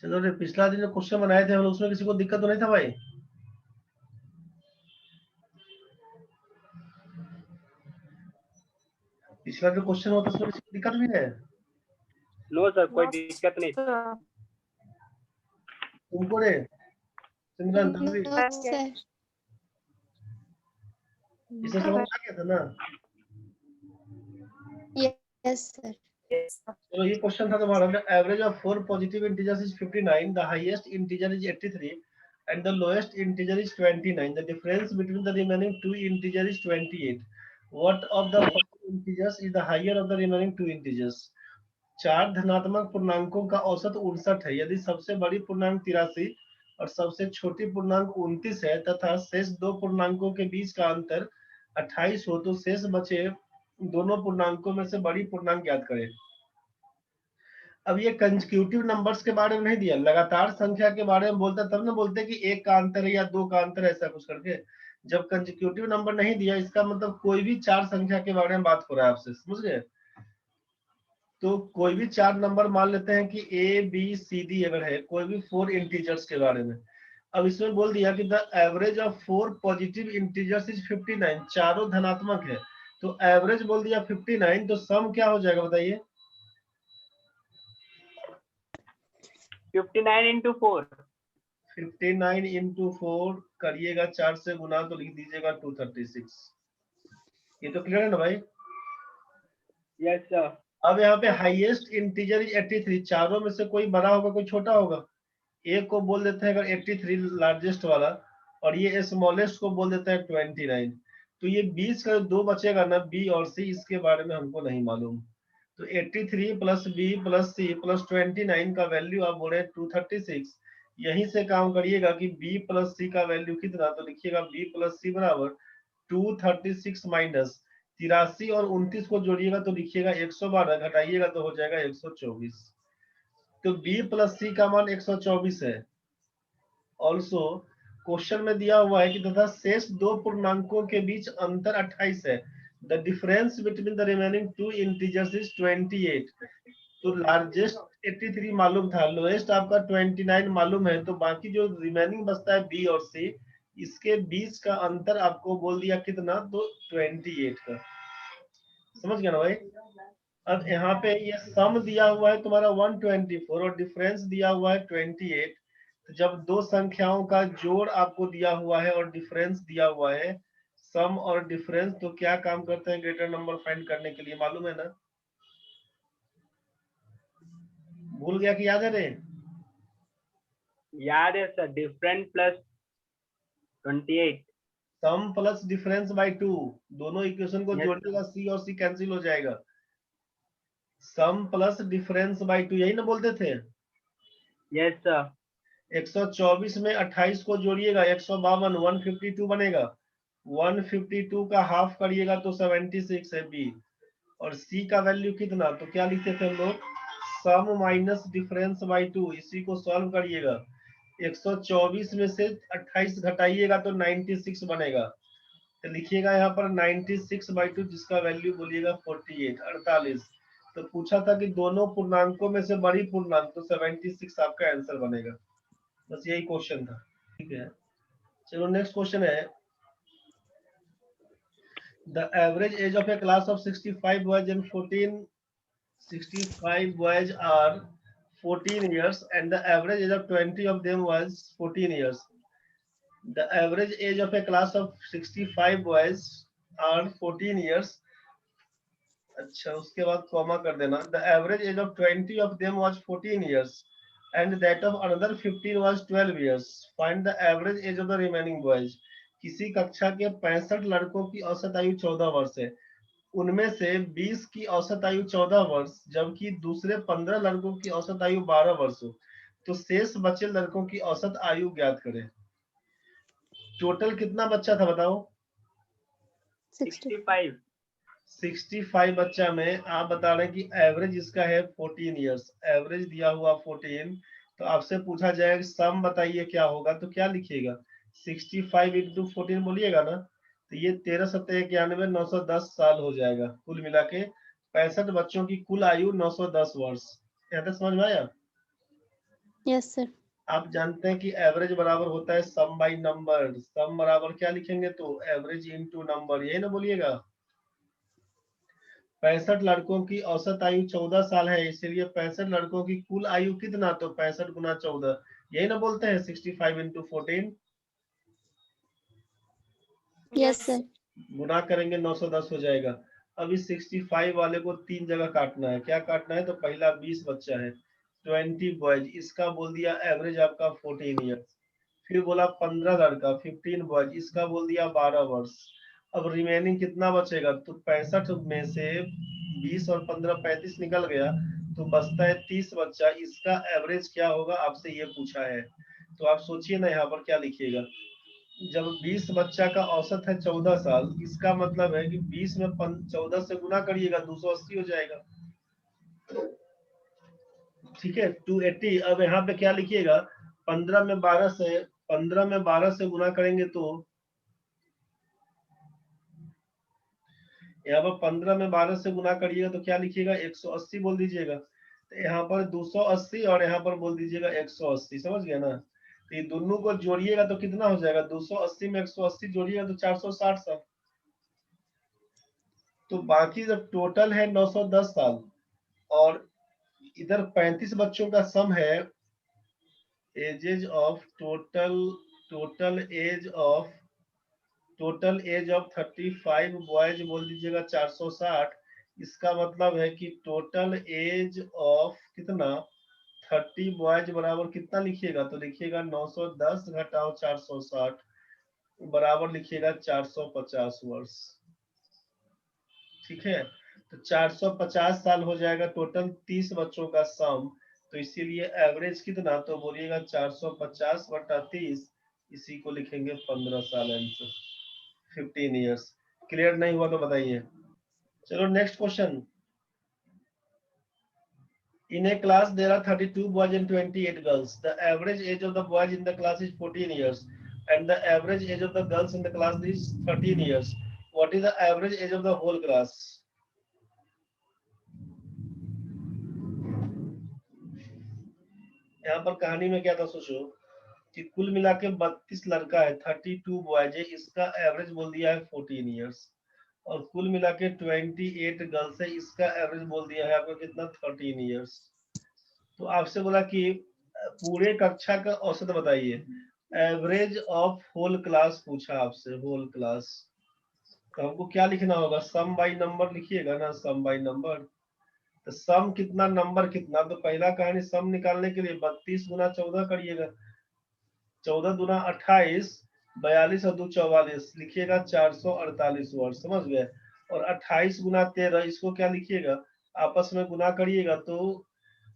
चलो रे, पिछला दिन जो क्वेश्चन बनाए थे हम लोग, उसमें किसी को दिक्कत तो नहीं था भाई? पिछला जो क्वेश्चन होता उसमें किसी को दिक्कत भी है? नो सर, कोई दिक्कत नहीं। तुमको रे सिमरन तन्वी, इसे समझ आ गया था ना? Yes sir. चलो ये क्वेश्चन था तुम्हारा, average of 4 positive integers is 59, the highest integer is 83 and the lowest integer is 29. The difference between the remaining two integers is 28. What of the following integers is the higher of the remaining two integers? चार धनात्मक पूर्णांकों का औसत 59 है यदि सबसे बड़ी पूर्णांक 83 और सबसे छोटी पूर्णांक 29 है तथा शेष दो पूर्णांकों के बीच का अंतर 28 हो तो शेष बचे दोनों पूर्णांकों में से बड़ी पूर्णांक ज्ञात करें। अब ये कंसेक्यूटिव नंबर्स के बारे में नहीं दिया, लगातार संख्या के बारे में बोलता तब ना बोलते कि एक का अंतर है या दो का अंतर है, ऐसा कुछ करके। जब कंसेक्यूटिव नंबर नहीं दिया इसका मतलब कोई भी चार संख्या के बारे में बात हो रहा है आपसे, समझ गए? तो कोई भी चार नंबर मान लेते हैं कि ए बी सी डी अगर है, कोई भी 4 इंटीजर्स के बारे में। अब इसमें बोल दिया कि the average of 4 positive integers is 59, चारों धनात्मक है तो एवरेज बोल दिया 59, तो सम क्या हो जाएगा बताइए? 59 into 4। 59 into 4 करिएगा 4 से गुना तो लिख दीजिएगा 236। ये तो क्लियर है ना भाई? Yes sir. अब यहाँ पे हाईएस्ट इंटीजर इज 83, चारों में से कोई बड़ा होगा कोई छोटा होगा? एक को बोल देते हैं अगर 83 लार्जेस्ट वाला, और ये स्मॉलेस्ट को बोल देते हैं 29। तो ये 20 का दो बचेगा ना, बी और सी, इसके बारे में हमको नहीं मालूम। तो 83 plus B plus C plus 29 का वैल्यू आप बोल रहे हैं 236। यहीं से काम करिएगा कि b प्लस सी का वैल्यू कितना, तो लिखिएगा b प्लस सी बराबर 236 माइनस 83 और 29 को जोड़िएगा तो लिखिएगा 112, घटाइएगा तो हो जाएगा 124। तो b प्लस सी का मान 124 है। ऑल्सो क्वेश्चन में दिया हुआ है कि तथा शेष दो पूर्णांकों के बीच अंतर 28 है। The difference between the remaining two integers is 28। तो लार्जेस्ट 83 मालूम था, लोएस्ट आपका 29 मालूम है, तो बाकी जो रिमेनिंग बचता है बी और सी, इसके बीच का अंतर आपको बोल दिया कितना, तो 28 का। समझ गया ना भाई? अब यहाँ पे ये सम दिया हुआ है तुम्हारा 124 और डिफरेंस दिया हुआ है 28। तो जब दो संख्याओं का जोड़ आपको दिया हुआ है और डिफरेंस दिया हुआ है, सम और डिफरेंस, तो क्या काम करते हैं ग्रेटर नंबर फाइंड करने के लिए, मालूम है ना? भूल गया कि याद है रे? याद है sir, different plus 28। Sum plus difference by 2, दोनों इक्वेशन को Yes, जोड़िएगा, सी और सी कैंसिल हो जाएगा। सम प्लस डिफरेंस बाय 2, यही ना बोलते थे? Yes sir. 124 में 28 को जोड़िएगा 152, 152 बनेगा। 152 का हाफ करिएगा तो 76 है बी। और सी का वैल्यू कितना, तो क्या लिखते थे हम लोग? सम माइनस डिफरेंस बाय 2, इसी को सॉल्व करिएगा। 124 में से 28 घटाइएगा तो 96 बनेगा। तो लिखिएगा यहाँ पर 96/2, जिसका वैल्यू बोलिएगा 48, 48। तो पूछा था कि दोनों पूर्णांकों में से बड़ी पूर्णांक, तो 76 आपका आंसर बनेगा। बस यही क्वेश्चन था, ठीक है। चलो नेक्स्ट क्वेश्चन है, the average age of a class of 65 boys and 65 boys are 14 years and the average age of 20 of them was 14 years. The average age of a class of 65 boys are 14 years. अच्छा, उसके बाद comma कर देना। The average age of 20 of them was 14 years and that of another 15 was 12 years. Find the average age of the remaining boys. किसी कक्षा के 65 लड़कों की औसत आयु 14 वर्ष है, उनमें से 20 की औसत आयु 14 वर्ष जबकि दूसरे 15 लड़कों की औसत आयु 12 वर्ष हो, तो शेष बचे लड़कों की औसत आयु ज्ञात करें। टोटल कितना बच्चा था बताओ? 65। 65 बच्चा में आप बता रहे हैं कि एवरेज इसका है 14 इयर्स, एवरेज दिया हुआ 14। तो आपसे पूछा जाएगा सम बताइए क्या होगा, तो क्या लिखिएगा? 65 इंटू 14 बोलिएगा ना, तो ये 13 सत्तर 91, 910 साल हो जाएगा। कुल मिला के 65 बच्चों की कुल आयु 910 वर्ष। यहाँ तक समझ में आया? Yes sir. आप जानते हैं कि एवरेज बराबर होता है सम बाई नंबर। सम बराबर क्या लिखेंगे तो एवरेज इनटू नंबर, यही ना बोलिएगा। 65 लड़कों की औसत आयु 14 साल है, इसीलिए 65 लड़कों की कुल आयु कितना, तो 65 गुना 14, यही ना बोलते हैं 65 इंटू 14। Yes sir. गुना करेंगे 910 हो जाएगा। अब इस 65 वाले को 3 जगह काटना है। क्या काटना है, तो पहला 20 बच्चा है 20 बॉयज, इसका बोल दिया एवरेज आपका 14 ईयर्स। फिर बोला 15 लड़का 15 बॉयज, इसका बोल दिया 12 वर्ष। अब रिमेनिंग कितना बचेगा, तो 65 में से 20 और 15 35 निकल गया, तो बचता है 30 बच्चा। इसका एवरेज क्या होगा आपसे ये पूछा है। तो आप सोचिए ना यहाँ पर क्या लिखिएगा। जब 20 बच्चा का औसत है 14 साल, इसका मतलब है कि 20 में 14 से गुना करिएगा 280 हो जाएगा। ठीक है 280। अब यहाँ पे क्या लिखिएगा, 15 में 12 से गुना करेंगे तो यहाँ पर 15 में 12 से गुना करिएगा तो क्या लिखिएगा 180 बोल दीजिएगा। तो यहाँ पर 280 और यहाँ पर बोल दीजिएगा 180, समझ गया ना। तो ये दोनों को जोड़िएगा तो कितना हो जाएगा, 280 में 180 जोड़िएगा तो 460 साल। तो बाकी जब टोटल है 910 साल और इधर 35 बच्चों का सम है, ages of total age of 35 boys बोल दीजिएगा 460। इसका मतलब है कि टोटल एज ऑफ कितना 30 बॉयज बराबर कितना लिखिएगा, तो लिखिएगा 910 घटाओ 460 बराबर लिखिएगा 450 वर्ष। ठीक है, तो 450 साल हो जाएगा टोटल 30 बच्चों का सम। तो इसीलिए एवरेज कितना, तो बोलिएगा 450 बटा 30, इसी को लिखेंगे 15 साल आंसर 15 ईयर्स। क्लियर नहीं हुआ तो बताइए। चलो next question. In a class there are 32 boys and 28 girls. The average age of the boys in the class is 14 years and the average age of the girls in the class is 13 years. What is the average age of the whole class? यहाँ पर कहानी में क्या था सोचो कि कुल मिला के 32 लड़का है, 32 बॉयज है, इसका एवरेज बोल दिया है 14 ईयर्स। और कुल मिला के 28 गर्ल्स है, इसका एवरेज बोल दिया है आपको कितना 13 ईयर्स। तो आपसे बोला कि पूरे कक्षा का औसत बताइए, एवरेज ऑफ होल क्लास पूछा आपसे, होल क्लास। तो हमको क्या लिखना होगा, सम बाई नंबर लिखिएगा ना, सम बाई नंबर। तो सम कितना नंबर कितना, तो पहला कहानी सम निकालने के लिए 32 गुना 14 करिएगा, 14 दुना 28, 42 और 2 44 लिखिएगा 448 वर्ष, समझ गए। और 28 गुना 13, इसको क्या लिखिएगा, आपस में गुना करिएगा तो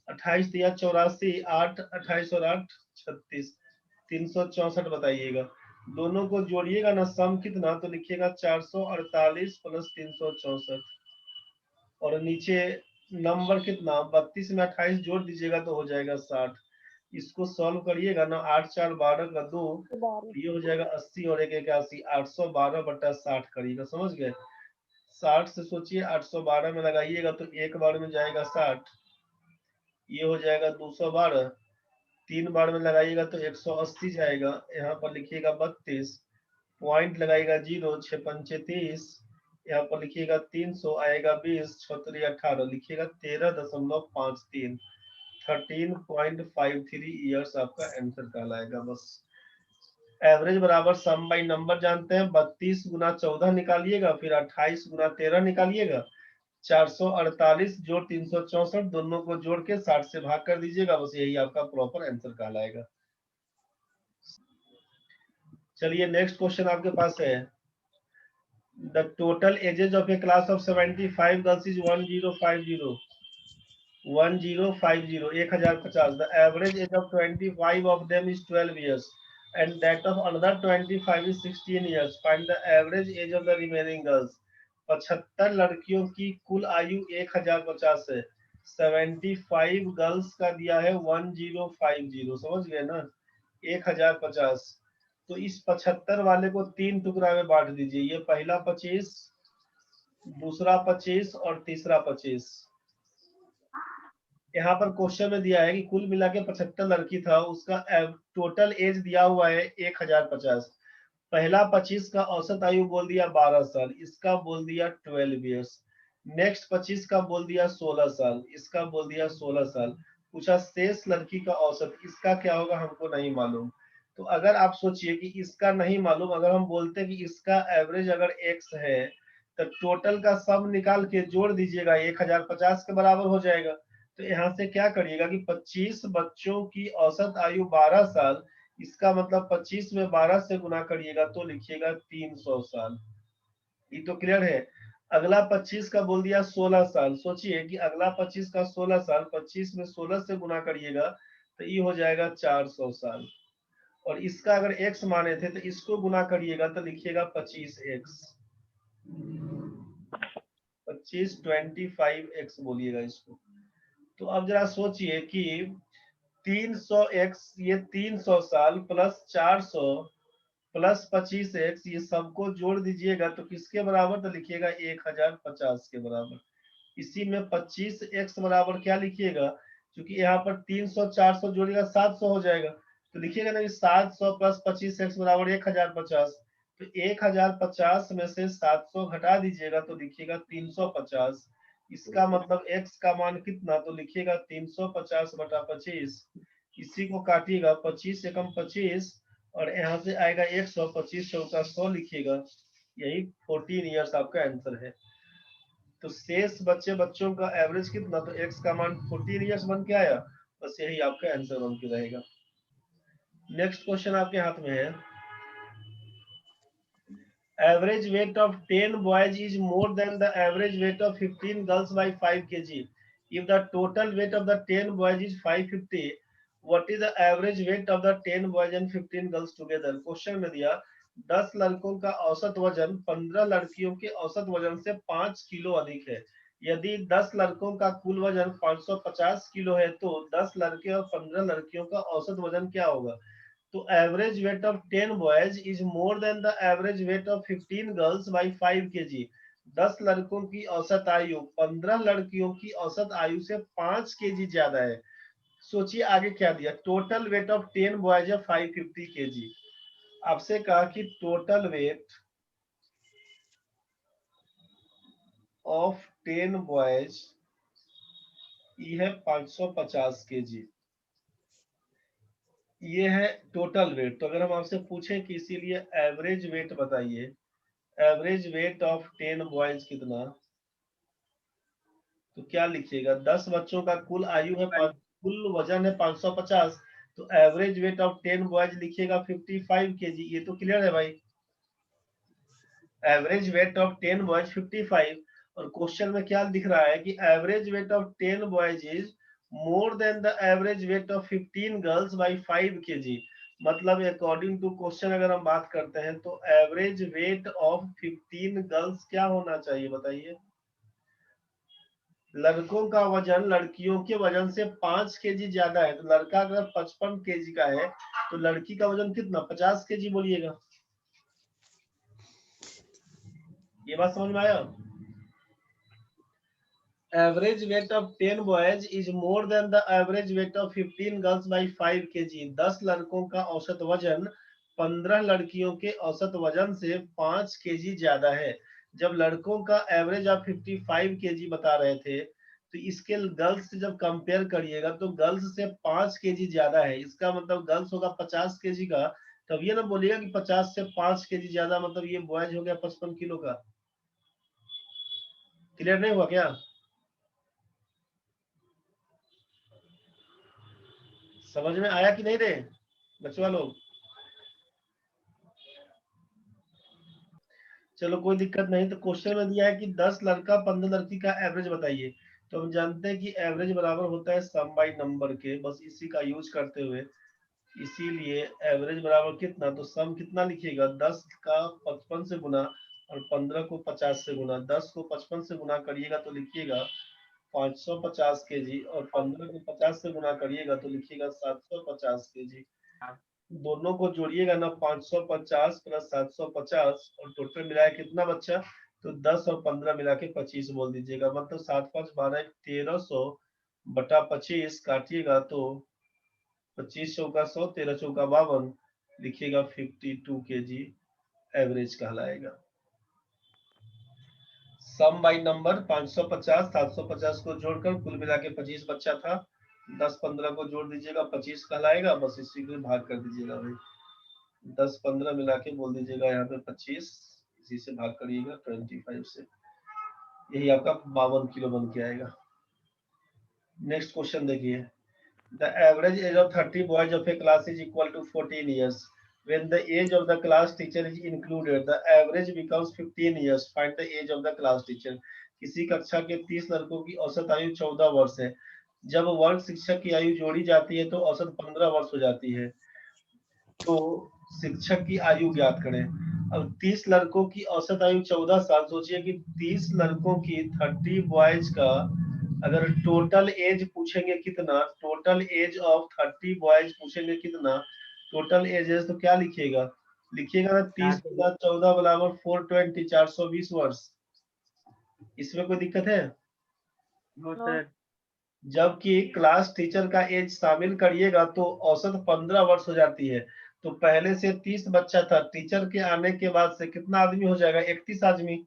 28 या 84, 8 28 और 8 36, 364 बताइएगा। दोनों को जोड़िएगा ना, सम कितना, तो लिखिएगा 448 प्लस 364 और नीचे नंबर कितना, 32 में 28 जोड़ दीजिएगा तो हो जाएगा 60। इसको सॉल्व करिएगा ना, 8 4 12 का 2, ये हो जाएगा 80 और 1 81, 812 बटा 60 करिएगा, समझ गए। 60 से सोचिए 812 में लगाइएगा तो एक बार में जाएगा 60, ये हो जाएगा 212, 3 बार में लगाइएगा तो 180 जाएगा। यहाँ पर लिखिएगा 32, पॉइंट लगाइएगा 0, 6 पंचे 30, यहाँ पर लिखिएगा 300 आएगा 20, 6 18 लिखिएगा 13.53, 13.53 ईयर्स आपका आंसर कहलाएगा। बस एवरेज बराबर सम बाई नंबर जानते हैं, 32 गुना 14 निकालिएगा, फिर 28 गुना 13 निकालिएगा, 448 जोड़ 364, दोनों को जोड़ के 60 से भाग कर दीजिएगा, बस यही आपका प्रॉपर आंसर कहलाएगा। चलिए नेक्स्ट क्वेश्चन आपके पास है, the total ages of a class of 75 girls is 1050 1050, the average age of 25 of them is 12 years and that of another 25 is 16 years. Find the average age of the remaining girls. 75 लड़कियों की कुल आयु 1050 है, 75 girls का दिया है 1050, समझ गए ना, 1050। तो इस 75 वाले को 3 टुकड़ा में बांट दीजिए, ये पहला 25, दूसरा 25 और तीसरा 25। यहाँ पर क्वेश्चन में दिया है कि कुल मिला के 75 लड़की था, उसका टोटल एज दिया हुआ है 1050। पहला 25 का औसत आयु बोल दिया 12 साल, इसका बोल दिया 12 ईयर्स। नेक्स्ट 25 का बोल दिया 16 साल, इसका बोल दिया 16 साल। पूछा शेष लड़की का औसत, इसका क्या होगा हमको नहीं मालूम। तो अगर आप सोचिए कि इसका नहीं मालूम, अगर हम बोलते कि इसका एवरेज अगर x है, तो टोटल का सम निकाल के जोड़ दीजिएगा, 1050 के बराबर हो जाएगा। तो यहाँ से क्या करिएगा कि 25 बच्चों की औसत आयु 12 साल, इसका मतलब 25 में 12 से गुना करिएगा तो लिखिएगा 300 साल। ये तो क्लियर है। अगला 25 का बोल दिया 16 साल। सोचिए कि अगला 25 का 16 साल, 25 में 16 से गुना करिएगा तो ये हो जाएगा 400 साल। और इसका अगर x माने थे तो इसको गुना करिएगा तो लिखिएगा 25x, 25 बोलिएगा इसको। तो अब जरा सोचिए कि 300x, ये 300 साल प्लस 400 प्लस 25x, ये सबको जोड़ दीजिएगा तो किसके बराबर, तो लिखिएगा 1050 के बराबर। इसी में 25x बराबर क्या लिखिएगा, क्योंकि यहाँ पर 300 400 जोड़िएगा 700 हो जाएगा, तो लिखिएगा ना 700 प्लस 25x बराबर 1050। तो 1050 में से 700 घटा दीजिएगा तो लिखिएगा 350। इसका मतलब x का मान कितना, तो लिखिएगा 350 बटा 25। इसी को काटिएगा, 25 एकम 25 और यहाँ से आएगा 100, 25 चौका 100 लिखिएगा। यही 14 ईयर्स आपका आंसर है। तो शेष बच्चों का एवरेज कितना, तो x का मान 14 ईयर्स बन के आया। बस यही आपका आंसर बन के रहेगा। नेक्स्ट क्वेश्चन आपके हाथ में है, average weight of 10 boys is more than the average weight of 15 girls by 5 kg। If the total weight of the 10 boys is 550, what is the average weight of the 10 boys and 15 girls together. Question में दिया 10 लड़कों का औसत वजन 15 लड़कियों के औसत वजन से 5 किलो अधिक है। यदि 10 लड़कों का कुल वजन 550 किलो है तो 10 लड़के और 15 लड़कियों का औसत वजन क्या होगा। तो average weight of 10 boys is more than the average weight of 15 girls by 5 kg। 10 लड़कों की औसत आयु 15 लड़कियों की औसत आयु से 5 kg ज्यादा है। सोचिए आगे क्या दिया, टोटल वेट ऑफ 10 बॉयज है 550 kg। आपसे कहा कि टोटल वेट ऑफ 10 बॉयज ये है 550 kg, ये है टोटल वेट। तो अगर हम आपसे पूछें कि इसीलिए एवरेज वेट बताइए, एवरेज वेट ऑफ 10 बॉयज कितना, तो क्या लिखिएगा, 10 बच्चों का कुल आयु है, कुल वजन है 550, तो एवरेज वेट ऑफ 10 बॉयज लिखिएगा 55 kg। ये तो क्लियर है भाई, एवरेज वेट ऑफ 10 बॉयज 55। और क्वेश्चन में क्या दिख रहा है कि average weight of 10 boys is more than the average weight of 15 girls by 5 kg। मतलब अकॉर्डिंग टू क्वेश्चन अगर हम बात करते हैं तो एवरेज वेट ऑफ 15 गर्ल्स क्या होना चाहिए बताइए। लड़कों का वजन लड़कियों के वजन से 5 kg ज्यादा है, तो लड़का अगर 55 kg का है तो लड़की का वजन कितना, 50 kg बोलिएगा। ये बात समझ में आया। Average weight of 10 boys is more than the average weight of 15 girls by 5 kg। 10 लड़कों का औसत वजन 15 लड़कियों के औसत वजन से 5 kg ज्यादा है। जब लड़कों का एवरेज आप 55 kg बता रहे थे, तो इसके गर्ल्स से जब कंपेयर करिएगा तो गर्ल्स से 5 kg ज्यादा है, इसका मतलब गर्ल्स होगा 50 kg का। तब ये ना बोलिएगा कि 50 से 5 kg ज्यादा, मतलब ये बॉयज हो गया 55 किलो का। क्लियर नहीं हुआ क्या, समझ में आया कि नहीं रे बच्चों लोग। चलो कोई दिक्कत नहीं। तो क्वेश्चन में दिया है कि 10 लड़का 15 लड़की का एवरेज बताइए। तो हम जानते हैं कि एवरेज बराबर होता है सम बाई नंबर के, बस इसी का यूज करते हुए, इसीलिए एवरेज बराबर कितना, तो सम कितना लिखिएगा, 10 का 55 से गुना और 15 को 50 से गुना। 10 को 55 से गुना करिएगा तो लिखिएगा 550 kg और 15 को 50 से गुना करिएगा तो लिखिएगा 750 kg। दोनों को जोड़िएगा ना, 550 प्लस 750 और टोटल मिलाया कितना बच्चा, तो 10 और 15 मिला के 25 बोल दीजिएगा। मतलब 7 5 12 1300 बटा 25 काटिएगा तो 25 चौका 100, 13 चौका 52, लिखिएगा 52 kg एवरेज कहलाएगा। सम बाई नंबर 550 750 को जोड़कर कुल मिला के 25 बच्चा था, 10-15 को जोड़ दीजिएगा 25 कहलाएगा, बस इसी को भाग कर दीजिएगा भाई, 10-15 मिला के बोल दीजिएगा यहाँ पे 25, इसी से भाग करिएगा 25 से, यही आपका 52 किलो बन के आएगा। नेक्स्ट क्वेश्चन देखिए, the average age of 30 boys of a class is equal to 14 years when the age of the class teacher is included the average becomes 15 years, find the age of the class teacher। किसी कक्षा के 30 लड़कों की औसत आयु 14 वर्ष है, जब वर्ग शिक्षक की आयु जोड़ी जाती है तो औसत 15 वर्ष हो जाती है, तो शिक्षक की आयु ज्ञात करें। अब 30 लड़कों की औसत आयु 14 साल, सोचिए कि 30 लड़कों की 30 बॉयज का अगर टोटल एज पूछेंगे कितना, टोटल एज ऑफ 30 बॉयज पूछेंगे कितना टोटल एज है, तो क्या लिखिएगा, लिखिएगा ना 30 गुना 14 बराबर 420, 420 वर्ष। इसमें कोई दिक्कत है? No sir. जबकि क्लास टीचर का एज शामिल करिएगा तो औसत 15 वर्ष हो जाती है, तो पहले से 30 बच्चा था, टीचर के आने के बाद से कितना आदमी हो जाएगा, 31 आदमी,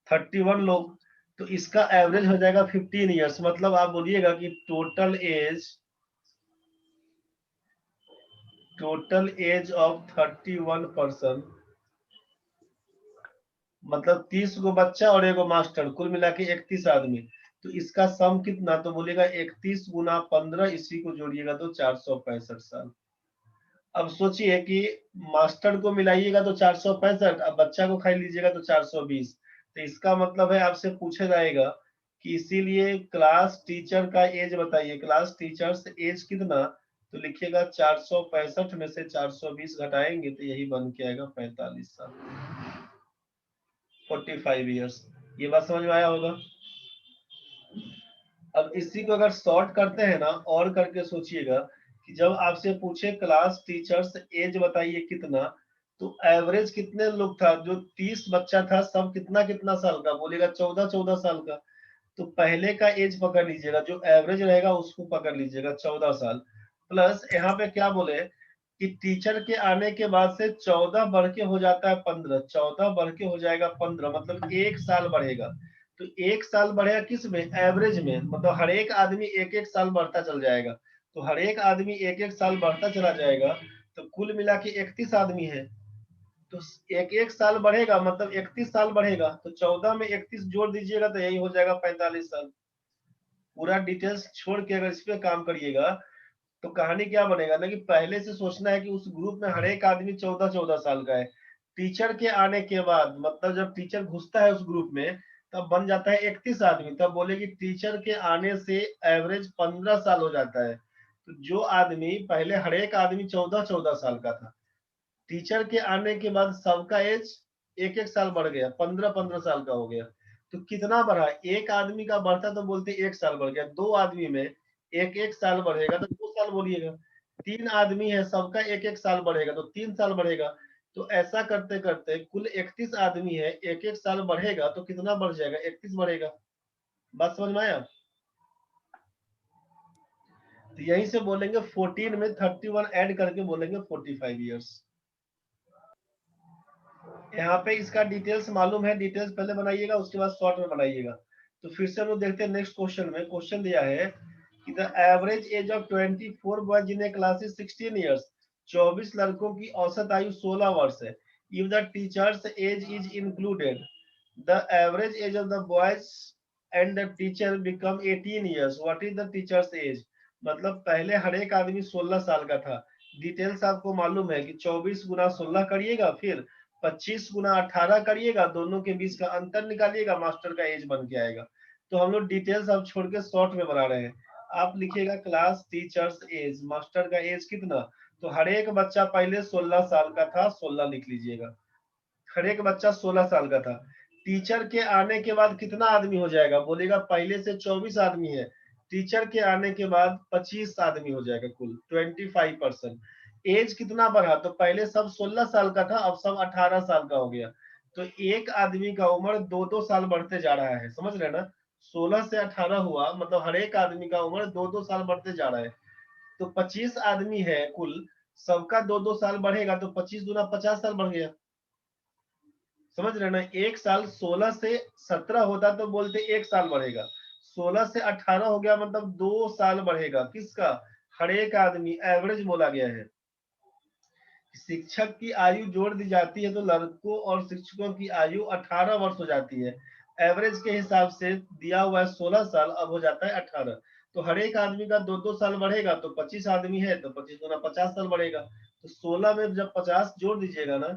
31 लोग, तो इसका एवरेज हो जाएगा 15 ईयर्स। मतलब आप बोलिएगा कि टोटल एज ऑफ 31 पर्सन, मतलब 30 गो बच्चा और एगो मास्टर, कुल मिला के 31 आदमी, तो इसका सम कितना, तो बोलेगा 31 गुना 15, इसी को जोड़िएगा तो 465 साल। अब सोचिए कि मास्टर को मिलाइएगा तो 465, अब बच्चा को खाई लीजिएगा तो 420, तो इसका मतलब है आपसे पूछा जाएगा कि इसीलिए क्लास टीचर का एज बताइए, क्लास टीचर्स एज कितना, तो लिखिएगा 465 में से 420 घटाएंगे तो यही बन के आएगा 45 साल, 45 ईयर्स। ये बात समझ में आया होगा। अब इसी को अगर शॉर्ट करते हैं ना और करके सोचिएगा कि जब आपसे पूछे क्लास टीचर्स एज बताइए कितना, तो एवरेज कितने लोग था, जो 30 बच्चा था सब कितना कितना साल का, बोलेगा 14 साल का, तो पहले का एज पकड़ लीजिएगा, जो एवरेज रहेगा उसको पकड़ लीजिएगा 14 साल, प्लस यहाँ पे क्या बोले कि टीचर के आने के बाद से 14 बढ़ के हो जाता है 15, 14 बढ़ के हो जाएगा 15, मतलब एक साल बढ़ेगा, तो एक साल बढ़ेगा किस में, एवरेज में, मतलब हर एक आदमी एक एक साल बढ़ता चल जाएगा, तो हर एक आदमी एक एक साल बढ़ता चला जाएगा, तो कुल मिला के 31 आदमी है, तो एक एक साल बढ़ेगा मतलब 31 साल बढ़ेगा, तो 14 में 31 जोड़ दीजिएगा तो यही हो जाएगा 45 साल। पूरा डिटेल्स छोड़ के अगर इस पे काम करिएगा तो कहानी क्या बनेगा ना, कि पहले से सोचना है कि उस ग्रुप में हर एक आदमी 14 साल का है, टीचर के आने के बाद मतलब जब टीचर घुसता है उस ग्रुप में तब बन जाता है 31 आदमी, तब बोलेगी टीचर के आने से एवरेज 15 साल हो जाता है, तो जो आदमी पहले हर एक आदमी 14 साल का था, टीचर के आने के बाद सबका एज एक एक साल बढ़ गया, 15 साल का हो गया, तो कितना बढ़ा, एक आदमी का बढ़ता तो बोलते एक साल बढ़ गया, दो आदमी में एक एक साल बढ़ेगा तो 2 साल बोलिएगा, तीन आदमी है सबका एक एक साल बढ़ेगा तो 3 साल बढ़ेगा, तो ऐसा करते करते कुल 31 आदमी है, एक एक साल बढ़ेगा तो कितना बढ़ जाएगा, 31 बढ़ेगा। बात समझ में आया? तो यहीं से बोलेंगे 14 में 31 ऐड करके बोलेंगे 45 ईयर्स। यहाँ पे इसका डिटेल्स मालूम है, डिटेल्स पहले बनाइएगा उसके बाद शॉर्ट में बनाइएगा। तो फिर से हम लोग देखते हैं नेक्स्ट क्वेश्चन में, क्वेश्चन दिया है कि the average age of 24 boys in a class is 16 years, 24 लड़कों की औसत आयु 16 वर्ष है, if the teacher's age is included the average age of the boys and the teacher become 18 years, what is the teacher's age, मतलब पहले हर एक आदमी 16 साल का था, डिटेल्स आपको मालूम है कि 24 गुना 16 करिएगा, फिर 25 गुना 18 करिएगा, दोनों के बीच का अंतर निकालिएगा, मास्टर का एज बन के आएगा। तो हम लोग डिटेल्स अब छोड़ के शॉर्ट में बना रहे हैं। आप लिखिएगा क्लास टीचर्स एज, मास्टर का एज कितना, तो हर एक बच्चा पहले 16 साल का था, 16 लिख लीजिएगा, हर एक बच्चा 16 साल का था, टीचर के आने के बाद कितना आदमी हो जाएगा, बोलेगा पहले से 24 आदमी है, टीचर के आने के बाद 25 आदमी हो जाएगा, कुल 25%। एज कितना बढ़ा, तो पहले सब 16 साल का था, अब सब 18 साल का हो गया, तो एक आदमी का उम्र 2-2 साल बढ़ते जा रहा है, समझ रहे ना, 16 से 18 हुआ, मतलब हर एक आदमी का उम्र 2-2 साल बढ़ते जा रहा है। तो 25 आदमी है कुल, सबका 2-2 साल बढ़ेगा, तो 25 दूना 50 साल बढ़ गया। समझ रहे ना? एक साल 16 से 17 होता तो बोलते एक साल बढ़ेगा, 16 से 18 हो गया मतलब 2 साल बढ़ेगा। किसका? हर एक आदमी, एवरेज बोला गया है। शिक्षक की आयु जोड़ दी जाती है तो लड़कों और शिक्षकों की आयु 18 वर्ष हो जाती है। एवरेज के हिसाब से दिया हुआ है 16 साल, अब हो जाता है 18। तो हर एक आदमी का 2-2 साल बढ़ेगा, तो 25 आदमी है तो 25 गुना 50 साल बढ़ेगा। तो 16 में जब 50 जोड़ दीजिएगा ना,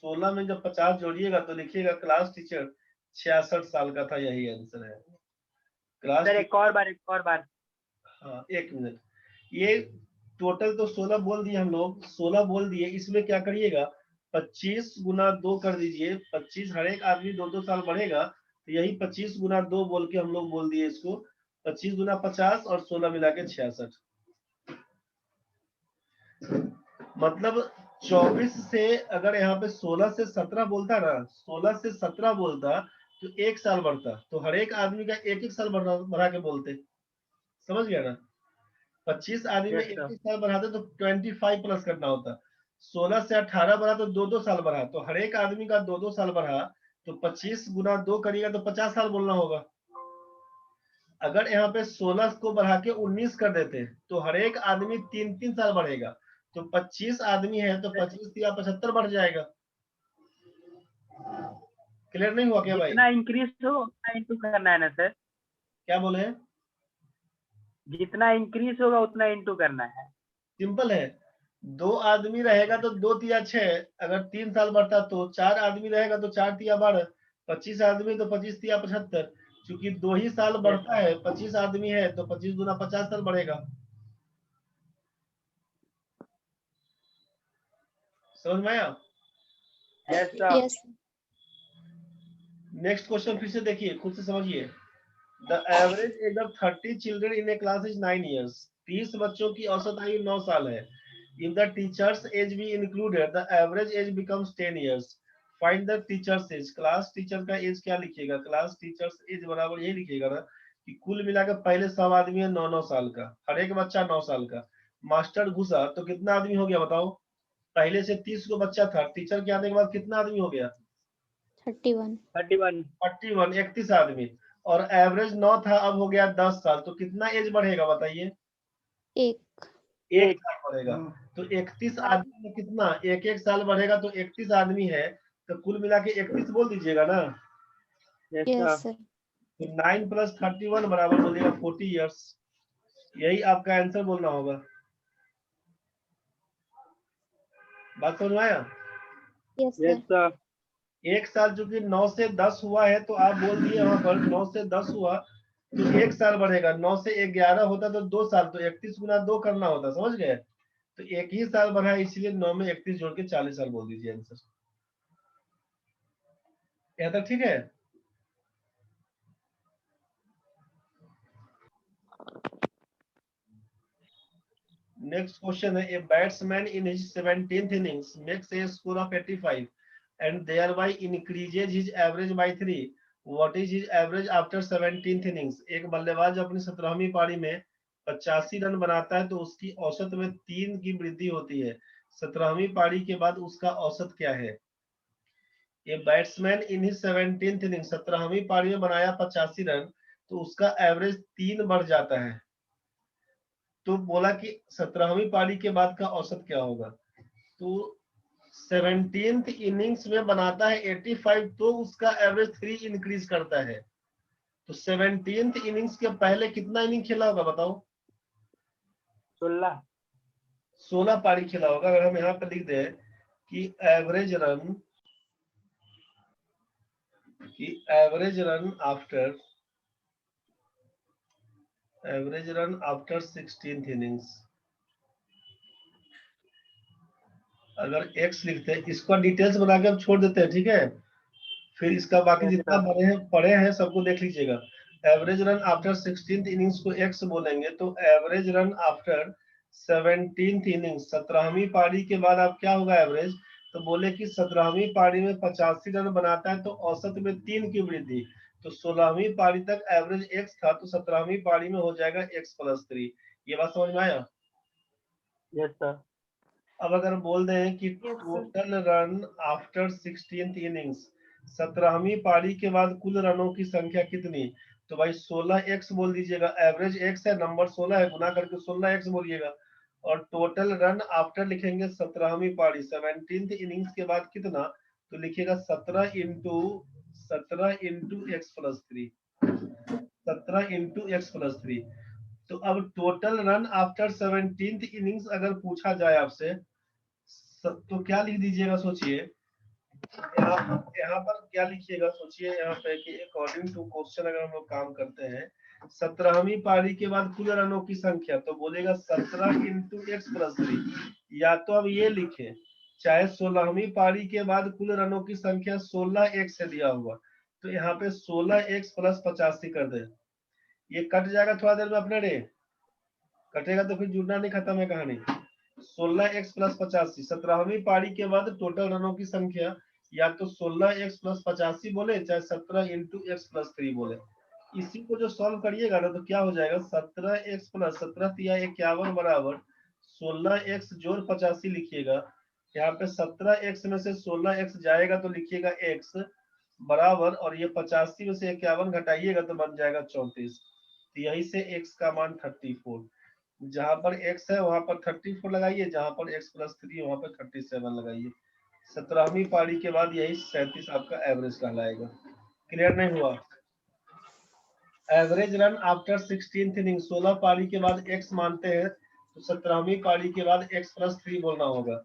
16 में जब 50 जोड़िएगा तो लिखिएगा क्लास टीचर 66 साल का था। यही आंसर है क्लास सर टीचर। एक और बार। हाँ, 1 मिनट। ये टोटल तो 16 बोल दिए हम लोग, 16 बोल दिए। इसमें क्या करिएगा, 25 गुना 2 कर दीजिए। 25 हर एक आदमी 2-2 साल बढ़ेगा, तो यही 25 गुना 2 बोल के हम लोग बोल दिए इसको। 25 गुना 50 और 16 मिला के 66। मतलब 24 से अगर यहाँ पे 16 से 17 बोलता ना, 16 से 17 बोलता तो 1 साल बढ़ता। तो हर एक आदमी का 1-1 साल बढ़ा के बोलते। समझ गया ना? 25 आदमी में यस एक सर। एक साल बढ़ाते तो 25 प्लस करना होता। 16 से 18 बढ़ा तो 2-2 साल बढ़ा, तो हर एक आदमी का 2-2 साल बढ़ा। तो 25 गुना 2 करिएगा तो 50 साल बोलना होगा। अगर यहाँ पे 16 को बढ़ा के 19 कर देते तो हर एक आदमी 3-3 साल बढ़ेगा। तो 25 आदमी है तो 25 या 75 बढ़ जाएगा। क्लियर नहीं हुआ क्या भाई? जितना इंक्रीज हो उतना इंटू करना है ना सर? क्या बोले हैं? जितना इंक्रीज होगा उतना इंटू करना है। सिंपल है। 2 आदमी रहेगा तो 2 तिया 6, अगर 3 साल बढ़ता तो 4 आदमी रहेगा तो 4 तिया 12, 25 आदमी तो 25 तिया 75। क्योंकि 2 ही साल यस बढ़ता है, 25 आदमी है तो 25 गुना 50 साल बढ़ेगा। समझ में आया? Yes sir. Yes. Next question फिर से देखिए, खुद से समझिए। The average age of 30 children in a class is 9 years। 30 बच्चों की औसत आयु 9 साल है। If the teacher's age be included, the average age becomes 10 years. Find the teacher's age। Class teacher का एज क्या लिखिएगा? क्लास टीचर्स एज बराबर यही लिखिएगा ना कि कुल मिलाकर पहले सब आदमी है 9-9 साल का, हर एक बच्चा 9 साल का। मास्टर घुसा तो कितना आदमी हो गया बताओ? पहले से 30 को बच्चा था, टीचर के आने के बाद कितना आदमी हो गया? 31। 31। 31 आदमी। और एवरेज 9 था, अब हो गया 10 साल, तो कितना एज बढ़ेगा बताइए? 1। 1 साल बढ़ेगा। तो 31 आदमी में कितना 1-1 साल बढ़ेगा, तो 31 आदमी है तो कुल मिला के 31 बोल दीजिएगा ना। Yes yes sir. सर। तो 9 + 31 बराबर बोलिएगा 40 years। यही आपका आंसर बोलना होगा। बात समझ में आया? Yes yes sir. सर। 1 साल चूंकि 9 से 10 हुआ है तो आप बोल दिए वहां पर 9 से 10 हुआ तो 1 साल बढ़ेगा। 9 से 11 होता तो 2 साल, तो 31 गुना 2 करना होता। समझ गए? तो 1 ही साल बढ़ा है, इसलिए 9 में 31 जोड़ के 40 साल बोल दीजिए आंसर। यहाँ तक ठीक है? नेक्स्ट क्वेश्चन है, a batsman in his 17th innings makes a score of 85 and thereby increases his average by 3। What is his average after 17th innings? एक बल्लेबाज अपनी 17वीं पारी में 85 रन बनाता है तो उसकी औसत में 3 की वृद्धि होती है। 17वीं पारी के बाद उसका औसत क्या है? ये batsman in his 17th innings 17वीं पारी में बनाया 85 रन, तो उसका एवरेज 3 बढ़ जाता है। तो बोला कि 17वीं पारी के बाद का औसत क्या होगा? तो 17th इनिंग्स में बनाता है 85, तो उसका एवरेज 3 इंक्रीज करता है। तो 17th इनिंग्स के पहले कितना इनिंग खेला होगा बताओ? 16। 16 पारी खेला होगा। अगर हम यहाँ पे लिख दें कि average run after 16th innings, अगर x लिखते हैं, इसका डिटेल्स बना के हम छोड़ देते हैं, ठीक है? फिर इसका बाकी यस जितना सर। पढ़े हैं सबको देख लीजिएगा। Average run after 16th innings को x बोलेंगे, तो average run after 17th innings 17वीं पारी के बाद आप क्या होगा एवरेज? तो बोले कि 17वीं पारी में 85 रन बनाता है तो औसत में 3 की वृद्धि। तो 16वीं पारी तक एवरेज x था, तो 17वीं पारी में हो जाएगा x + 3। ये बात समझ में आया? Yes sir. अब अगर बोल दें कि total run after 16th innings, 17वीं पारी के बाद कुल रनों की संख्या कितनी, तो भाई 16x बोल दीजिएगा। एवरेज x है, नंबर 16 है, गुना करके 16x बोलिएगा। और टोटल रन आफ्टर लिखेंगे 17वीं पारी, 17th इनिंग्स के बाद कितना, तो लिखिएगा 17 इंटू x + 3, 17 इंटू x + 3। तो अब total run after 17th innings अगर पूछा जाए आपसे, तो क्या लिख दीजिएगा, सोचिए। यहाँ पर क्या लिखिएगा, सोचिए यहाँ पे कि अकॉर्डिंग टू क्वेश्चन अगर हम लोग काम करते हैं, 17वीं पारी के बाद कुल रनों की संख्या, तो बोलेगा 17 इंटू x + 3। या तो अब ये लिखे, चाहे 16वीं पारी के बाद कुल रनों की संख्या 16x से दिया हुआ, तो यहाँ पे 16x + 85 कर दे। ये कट जाएगा थोड़ा देर में अपने रे, कटेगा तो फिर जुड़ना नहीं, खत्म है कहानी। 16x + 85, 17वीं पारी के बाद टोटल रनों की संख्या, या तो 16x + 85 बोले, चाहे 17 इंटू x + 3 बोले। इसी को जो सॉल्व करिएगा ना, तो क्या हो जाएगा, 17x + 17 × 51 बराबर 16x जोड़ 85 लिखिएगा। यहाँ पे 17x में से 16x जाएगा तो लिखिएगा x बराबर, और ये 85 में से 51 घटाइएगा तो बन जाएगा 34। तो यही से x का मान 34। जहां पर x है वहां पर 34 लगाइए, जहां पर x + 3 वहां पर 37 लगाइए। 17वीं पारी के बाद यही 37 आपका एवरेज कहलाएगा। क्लियर नहीं हुआ? Average run after 16th inning, 16 पारी के बाद x मानते हैं, तो 17वीं पारी के बाद x + 3 बोलना होगा।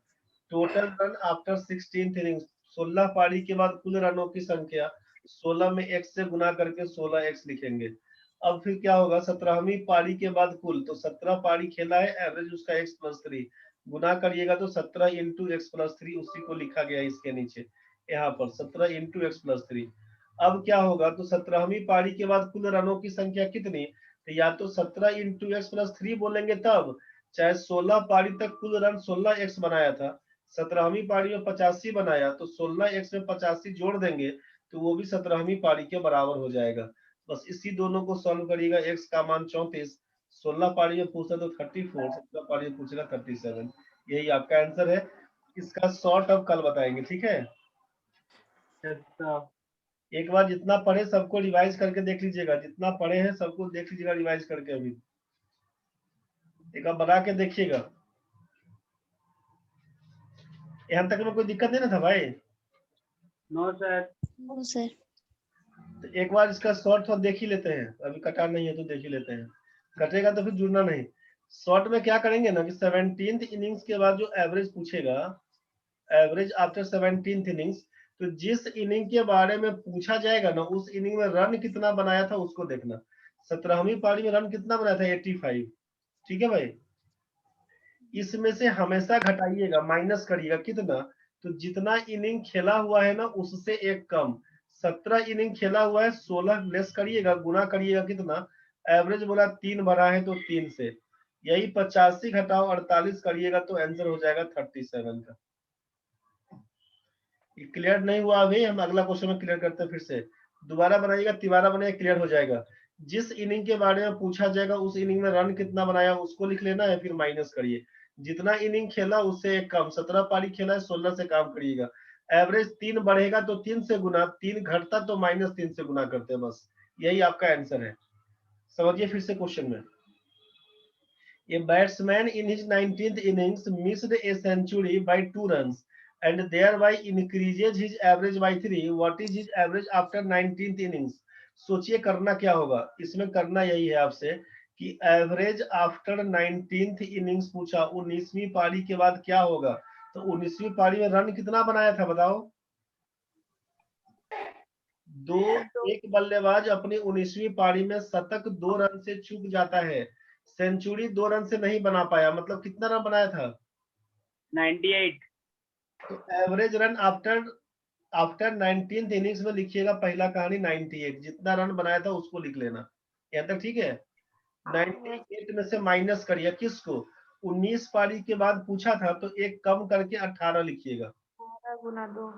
Total run after 16th inning, 16 पारी के बाद कुल रनों की संख्या 16 में x से गुना करके 16x लिखेंगे। अब फिर क्या होगा, 17वीं पारी के बाद कुल, तो 17 पारी खेला है, एवरेज उसका x + 3 गुना करिएगा तो 17 इंटू x + 3, उसी को लिखा गया इसके नीचे यहाँ पर 17 इंटू x + 3। अब क्या होगा, तो 17वीं पारी के बाद कुल रनों की संख्या कितनी, तो या तो 17 इंटू x + 3 बोलेंगे तब, चाहे 16 पारी तक कुल रन 16x बनाया था, 17वीं पारी में 85 बनाया, तो 16x में 85 जोड़ देंगे तो वो भी 17वीं पारी के बराबर हो जाएगा। बस इसी दोनों को सॉल्व करिएगा। x का मान 34, 16 पारी में पूछा तो 34, 17 पारी में पूछेगा 37। यही आपका आंसर है। इसका शॉर्ट अब कल बताएंगे, ठीक है? Yes sir. एक बार जितना पढ़े सबको रिवाइज करके देख लीजिएगा, जितना पढ़े हैं सबको देख लीजिएगा रिवाइज करके। अभी एक बार बना के देखिएगा। यहाँ तक में कोई दिक्कत नहीं ना था भाई? No sir. No sir. तो एक बार इसका शॉर्ट थोड़ा देख ही लेते हैं, अभी कटा नहीं है तो देख ही लेते हैं, कटेगा तो फिर जुड़ना नहीं। शॉर्ट में क्या करेंगे ना कि 17th इनिंग्स के बाद जो एवरेज पूछेगा, एवरेज आफ्टर 17th इनिंग्स, तो जिस इनिंग के बारे में पूछा जाएगा ना, उस इनिंग में रन कितना बनाया था उसको देखना। 17वीं पारी में रन कितना बनाया था, 85। ठीक है भाई? इसमें से हमेशा घटाइएगा, माइनस करिएगा कितना, तो जितना इनिंग खेला हुआ है ना उससे एक कम। 17 इनिंग खेला हुआ है, 16 लेस करिएगा, गुना करिएगा कितना, एवरेज बोला 3 भरा है तो 3 से, यही 85 घटाओ 48 करिएगा तो आंसर हो जाएगा 37 का। क्लियर नहीं हुआ अभी? हम अगला क्वेश्चन में क्लियर करते हैं। फिर से दोबारा बनाइएगा, तिबारा बनाइएगा, क्लियर हो जाएगा। जिस इनिंग के बारे में पूछा जाएगा उस इनिंग में रन कितना बनाया उसको लिख लेना है, फिर माइनस करिए। जितना इनिंग खेला उससे एक कम, 17 पारी खेला है, 16 से काम करिएगा। एवरेज 3 बढ़ेगा तो 3 से गुना, 3 घटता तो -3 से गुना करते हैं, बस यही आपका आंसर है। समझिए फिर से क्वेश्चन में। A batsman in his 19th innings missed a century by 2 runs and thereby increases his average by 3. What is his average after 19th innings? सोचिए करना क्या होगा इसमें। करना यही है आपसे कि एवरेज आफ्टर 19th इनिंग्स पूछा, 19वीं पारी के बाद क्या होगा, तो 19वीं पारी में रन कितना बनाया था बताओ। एक बल्लेबाज अपनी 19वीं पारी में शतक 2 रन से चूक जाता है, सेंचुरी 2 रन से नहीं बना पाया, मतलब कितना रन बनाया था, 98। तो average run after 19th innings में लिखिएगा पहला कहानी 98, जितना रन बनाया था उसको लिख लेना। यहाँ तक ठीक है? 98 में से माइनस करिए किसको, 19 पारी के बाद पूछा था तो एक कम करके 18 लिखिएगा। 18 गुना 2।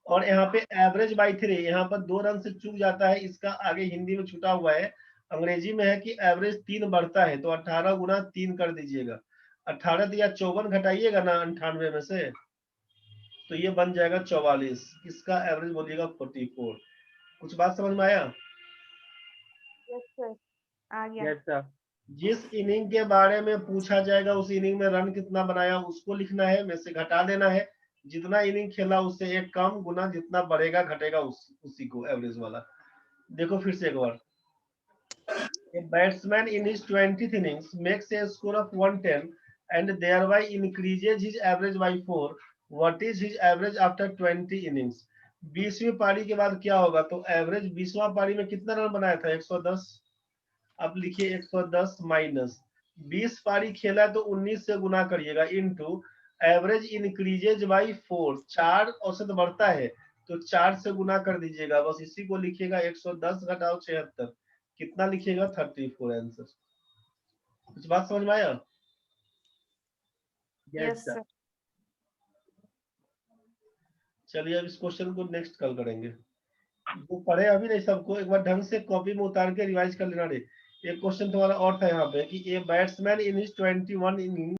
और यहाँ पे एवरेज बाई 3, यहाँ पर 2 रन से चूक जाता है, इसका आगे हिंदी में छूटा हुआ है, अंग्रेजी में है कि एवरेज 3 बढ़ता है, तो 18 गुना 3 कर दीजिएगा। 18 दिया 54 घटाइएगा ना 98 में से, तो ये बन जाएगा 44। इसका एवरेज बोलिएगा 44। कुछ बात समझ में आया? यस सर, आ गया। Yes sir. जिस इनिंग के बारे में पूछा जाएगा उस इनिंग में रन कितना बनाया उसको लिखना है, में से घटा देना है, जितना इनिंग खेला उससे एक कम, गुना जितना बढ़ेगा घटेगा उसी को एवरेज वाला। देखो फिर से एक बार, a batsman in his 20th innings makes a score of 110 and thereby increases his average by 4. What is his average after 20 innings? 20वीं पारी के बाद क्या होगा? तो एवरेज 20वां पारी में कितना रन बनाया था? 110। अब लिखिए 110 माइनस 20 पारी खेला तो 19 से गुना करिएगा, इनटू एवरेज इंक्रीजेज बाई 4, 4 औसत बढ़ता है तो 4 से गुना कर दीजिएगा, बस इसी को लिखिएगा। 110 घटाओ 76, कितना लिखिएगा? 34 आंसर। कुछ बात समझ में आया? Yes sir. चलिए अब इस क्वेश्चन को नेक्स्ट कल करेंगे। जो पढ़े अभी नहीं सबको एक बार ढंग से कॉपी में उतार के रिवाइज कर लेना रे। एक क्वेश्चन तुम्हारा और था यहाँ पे कि a batsman in his 21 inning